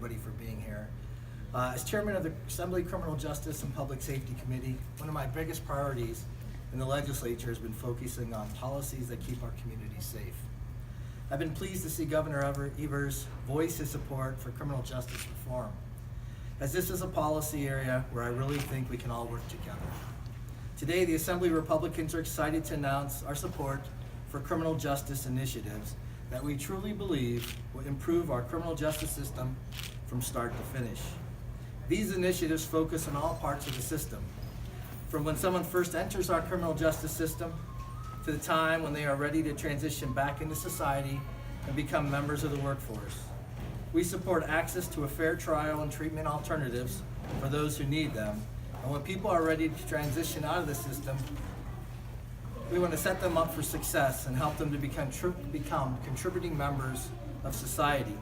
everybody for being here. As chairman of the Assembly Criminal Justice and Public Safety Committee, one of my biggest priorities in the legislature has been focusing on policies that keep our communities safe. I've been pleased to see Governor Evers voice his support for criminal justice reform, as this is a policy area where I really think we can all work together. Today, the Assembly Republicans are excited to announce our support for criminal justice initiatives that we truly believe will improve our criminal justice system from start to finish. These initiatives focus on all parts of the system, from when someone first enters our criminal justice system to the time when they are ready to transition back into society and become members of the workforce. We support access to a fair trial and treatment alternatives for those who need them. And when people are ready to transition out of the system, we want to set them up for success and help them to become contributing members of society.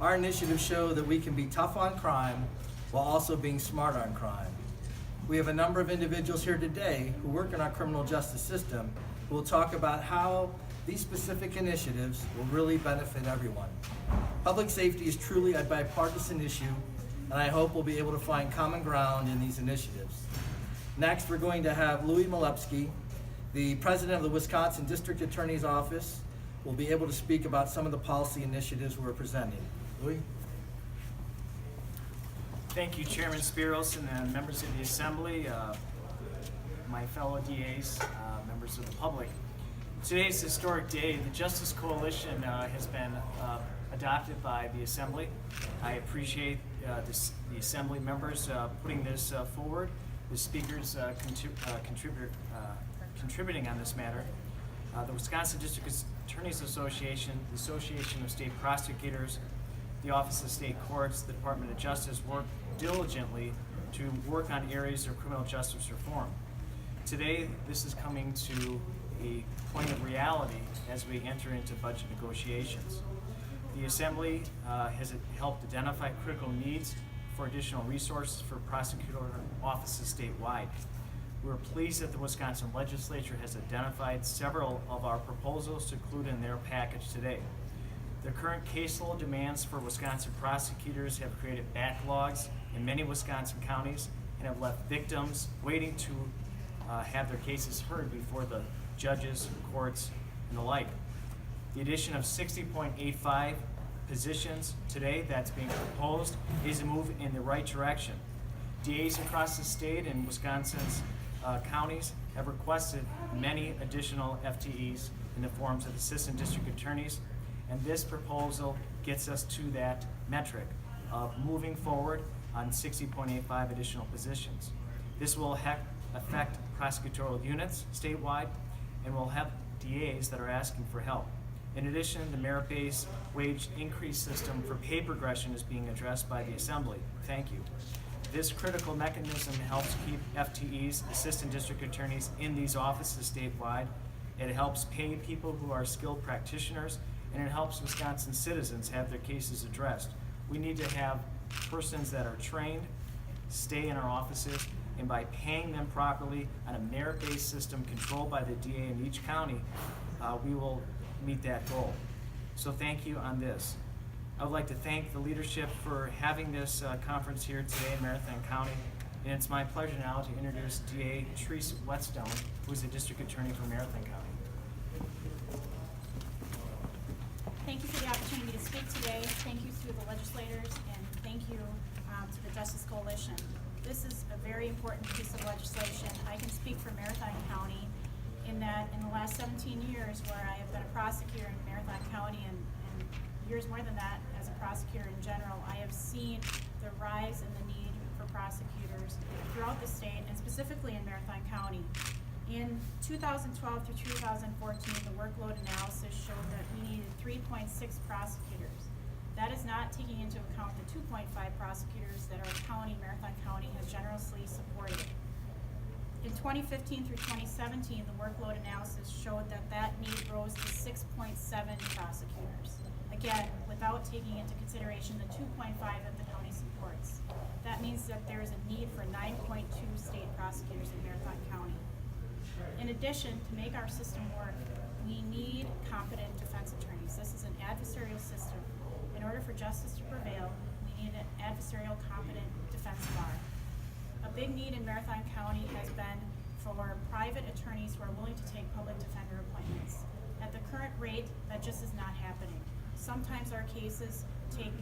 Our initiatives show that we can be tough on crime while also being smart on crime. We have a number of individuals here today who work in our criminal justice system who will talk about how these specific initiatives will really benefit everyone. Public safety is truly a bipartisan issue, and I hope we'll be able to find common ground in these initiatives. Next, we're going to have Louis Malewski, the president of the Wisconsin District Attorney's Office, will be able to speak about some of the policy initiatives we're presenting. Louis? Thank you, Chairman Spiros and members of the Assembly, my fellow DAs, members of the public. Today's historic day. The Justice Coalition has been adopted by the Assembly. I appreciate the Assembly members putting this forward, the speakers contributing on this matter. The Wisconsin District Attorneys Association, the Association of State Prosecutors, the Office of State Courts, the Department of Justice work diligently to work on areas of criminal justice reform. Today, this is coming to a point of reality as we enter into budget negotiations. The Assembly has helped identify critical needs for additional resources for prosecutor offices statewide. We're pleased that the Wisconsin Legislature has identified several of our proposals to include in their package today. The current caseload demands for Wisconsin prosecutors have created backlogs in many Wisconsin counties and have left victims waiting to have their cases heard before the judges, courts, and the like. The addition of 60.85 positions today that's being proposed is a move in the right direction. DAs across the state and Wisconsin's counties have requested many additional FTEs in the forms of assistant district attorneys, and this proposal gets us to that metric of moving forward on 60.85 additional positions. This will affect prosecutorial units statewide and will help DAs that are asking for help. In addition, the merit-based wage increase system for pay progression is being addressed by the Assembly. Thank you. This critical mechanism helps keep FTEs, assistant district attorneys, in these offices statewide. It helps pay people who are skilled practitioners, and it helps Wisconsin citizens have their cases addressed. We need to have persons that are trained stay in our offices, and by paying them properly on a merit-based system controlled by the DA in each county, we will meet that goal. So thank you on this. I would like to thank the leadership for having this conference here today in Marathon County, and it's my pleasure now to introduce DA Therese Whetstone, who is the District Attorney for Marathon County. Thank you for the opportunity to speak today. Thank you to the legislators, and thank you to the Justice Coalition. This is a very important piece of legislation. I can speak for Marathon County in that in the last 17 years where I have been a prosecutor in Marathon County and years more than that as a prosecutor in general, I have seen the rise in the need for prosecutors throughout the state and specifically in Marathon County. In 2012 through 2014, the workload analysis showed that we needed 3.6 prosecutors. That is not taking into account the 2.5 prosecutors that our county, Marathon County, has generously supported. In 2015 through 2017, the workload analysis showed that that need rose to 6.7 prosecutors. Again, without taking into consideration the 2.5 that the county supports. That means that there is a need for 9.2 state prosecutors in Marathon County. In addition, to make our system work, we need competent defense attorneys. This is an adversarial system. In order for justice to prevail, we need adversarial competent defense bar. A big need in Marathon County has been for private attorneys who are willing to take public defender appointments. At the current rate, that just is not happening. Sometimes our cases take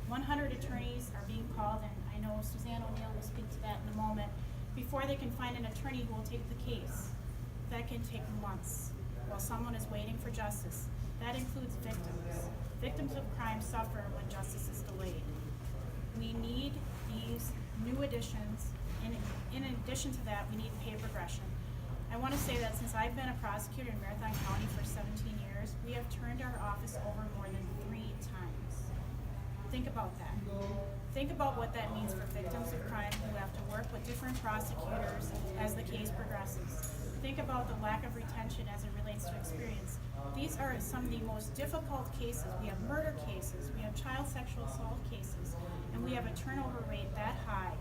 100 attorneys are being called, and I know Suzanne O'Neill will speak to that in a moment, before they can find an attorney who will take the case. That can take months while someone is waiting for justice. That includes victims. Victims of crime suffer when justice is delayed. We need these new additions. In addition to that, we need pay progression. I want to say that since I've been a prosecutor in Marathon County for 17 years, we have turned our office over more than 3 times. Think about that. Think about what that means for victims of crime who have to work with different prosecutors as the case progresses. Think about the lack of retention as it relates to experience. These are some of the most difficult cases. We have murder cases, we have child sexual assault cases, and we have a turnover rate that high.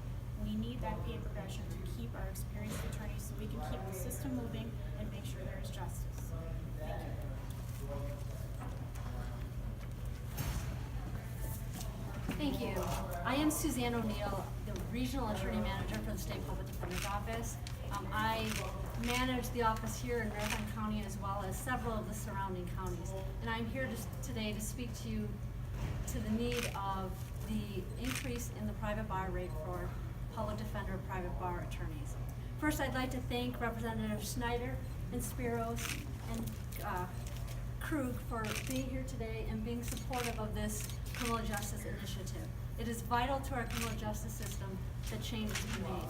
We need that pay progression to keep our experienced attorneys so we can keep the system moving and make sure there is justice. Thank you. Thank you. I am Suzanne O'Neill, the Regional Attorney Manager for the State Public Defender's Office. I manage the office here in Marathon County as well as several of the surrounding counties. And I'm here today to speak to you to the need of the increase in the private bar rate for public defender private bar attorneys. First, I'd like to thank Representative Schneider and Spiros and Krug for being here today and being supportive of this criminal justice initiative. It is vital to our criminal justice system that changes be made.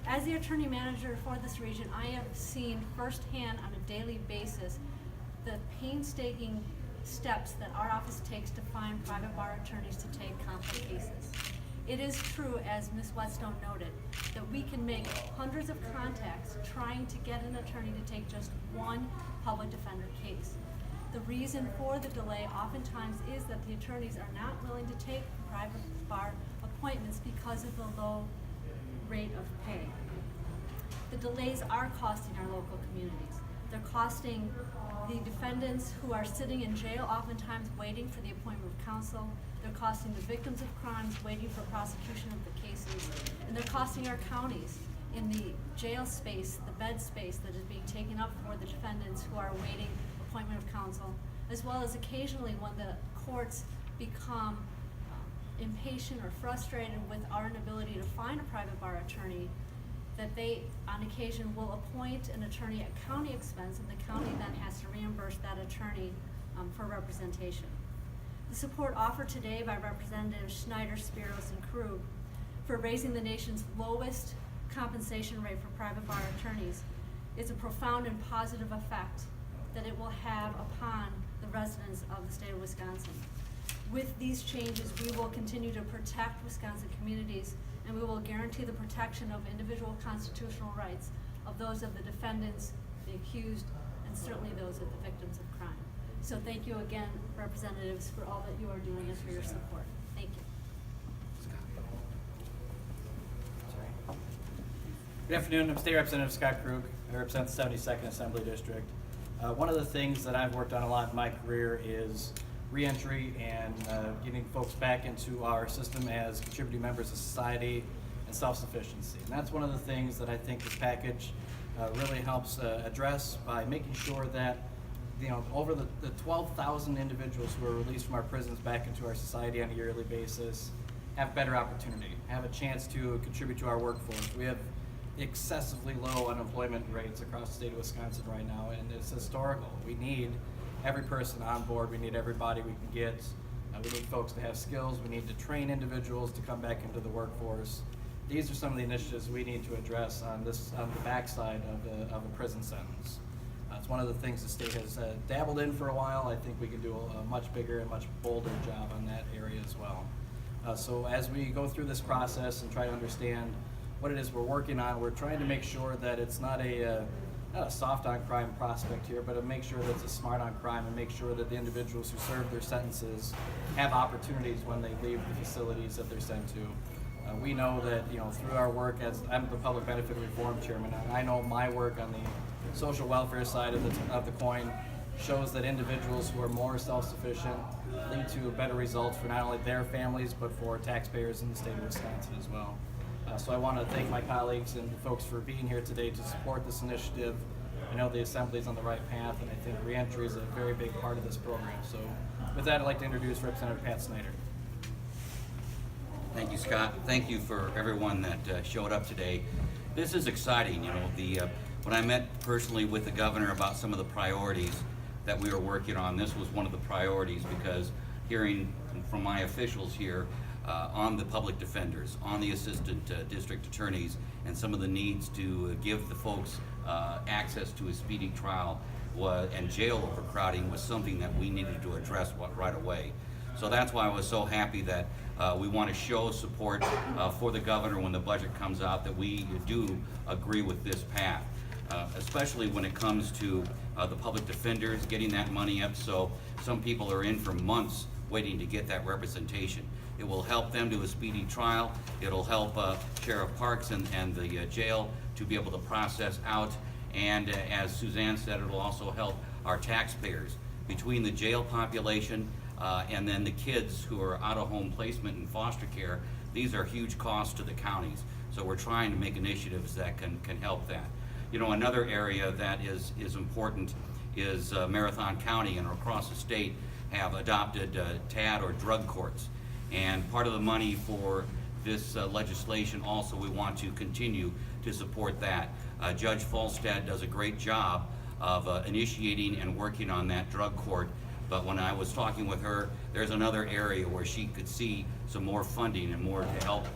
As the attorney manager for this region, I have seen firsthand on a daily basis the painstaking steps that our office takes to find private bar attorneys to take complex cases. It is true, as Ms. Whetstone noted, that we can make hundreds of contacts trying to get an attorney to take just one public defender case. The reason for the delay oftentimes is that the attorneys are not willing to take private bar appointments because of the low rate of pay. The delays are costing our local communities. They're costing the defendants who are sitting in jail, oftentimes waiting for the appointment of counsel. They're costing the victims of crimes waiting for prosecution of the cases. And they're costing our counties in the jail space, the bed space that is being taken up for the defendants who are awaiting appointment of counsel, as well as occasionally when the courts become impatient or frustrated with our inability to find a private bar attorney, that they on occasion will appoint an attorney at county expense, and the county then has to reimburse that attorney for representation. The support offered today by Representatives Schneider, Spiros, and Krug for raising the nation's lowest compensation rate for private bar attorneys is a profound and positive effect that it will have upon the residents of the state of Wisconsin. With these changes, we will continue to protect Wisconsin communities, and we will guarantee the protection of individual constitutional rights of those of the defendants, the accused, and certainly those of the victims of crime. So thank you again, representatives, for all that you are doing and for your support. Thank you. Good afternoon, I'm State Representative Scott Krug. I represent the 72nd Assembly District. One of the things that I've worked on a lot in my career is reentry and getting folks back into our system as contributing members of society and self-sufficiency. And that's one of the things that I think this package really helps address by making sure that, you know, over the 12,000 individuals who are released from our prisons back into our society on a yearly basis have better opportunity, have a chance to contribute to our workforce. We have excessively low unemployment rates across the state of Wisconsin right now, and it's historical. We need every person on board. We need everybody we can get. We need folks to have skills. We need to train individuals to come back into the workforce. These are some of the initiatives we need to address on the backside of a prison sentence. It's one of the things the state has dabbled in for a while. I think we can do a much bigger and much bolder job on that area as well. So as we go through this process and try to understand what it is we're working on, we're trying to make sure that it's not a soft on crime prospect here, but to make sure that it's a smart on crime and make sure that the individuals who serve their sentences have opportunities when they leave the facilities that they're sent to. We know that, you know, through our work, as I'm the Public Benefit Reform Chairman, I know my work on the social welfare side of the coin shows that individuals who are more self-sufficient lead to better results for not only their families, but for taxpayers in the state of Wisconsin as well. So I want to thank my colleagues and folks for being here today to support this initiative. I know the Assembly is on the right path, and I think reentry is a very big part of this program. So with that, I'd like to introduce Representative Pat Snyder. Thank you, Scott. Thank you for everyone that showed up today. This is exciting. You know, when I met personally with the governor about some of the priorities that we were working on, this was one of the priorities, because hearing from my officials here on the public defenders, on the assistant district attorneys, and some of the needs to give the folks access to a speedy trial and jail overcrowding was something that we needed to address right away. So that's why I was so happy that we want to show support for the governor when the budget comes out, that we do agree with this path, especially when it comes to the public defenders, getting that money up, so some people are in for months waiting to get that representation. It will help them do a speedy trial. It'll help Sheriff Parks and the jail to be able to process out. And as Suzanne said, it'll also help our taxpayers. Between the jail population and then the kids who are out of home placement and foster care, these are huge costs to the counties. So we're trying to make initiatives that can help that. You know, another area that is important is Marathon County and across the state have adopted TAD, or drug courts. And part of the money for this legislation also, we want to continue to support that. Judge Falstad does a great job of initiating and working on that drug court. But when I was talking with her, there's another area where she could see some more funding and more to help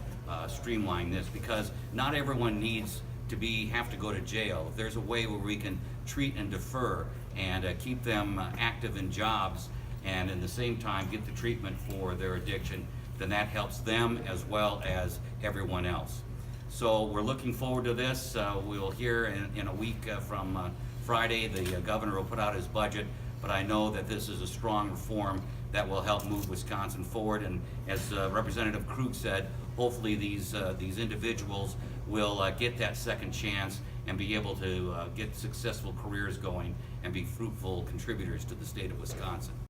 streamline this, because not everyone needs to have to go to jail. If there's a way where we can treat and defer and keep them active in jobs, and in the same time get the treatment for their addiction, then that helps them as well as everyone else. So we're looking forward to this. We'll hear in a week from Friday, the governor will put out his budget, but I know that this is a strong reform that will help move Wisconsin forward. And as Representative Krug said, hopefully these individuals will get that second chance and be able to get successful careers going and be fruitful contributors to the state of Wisconsin.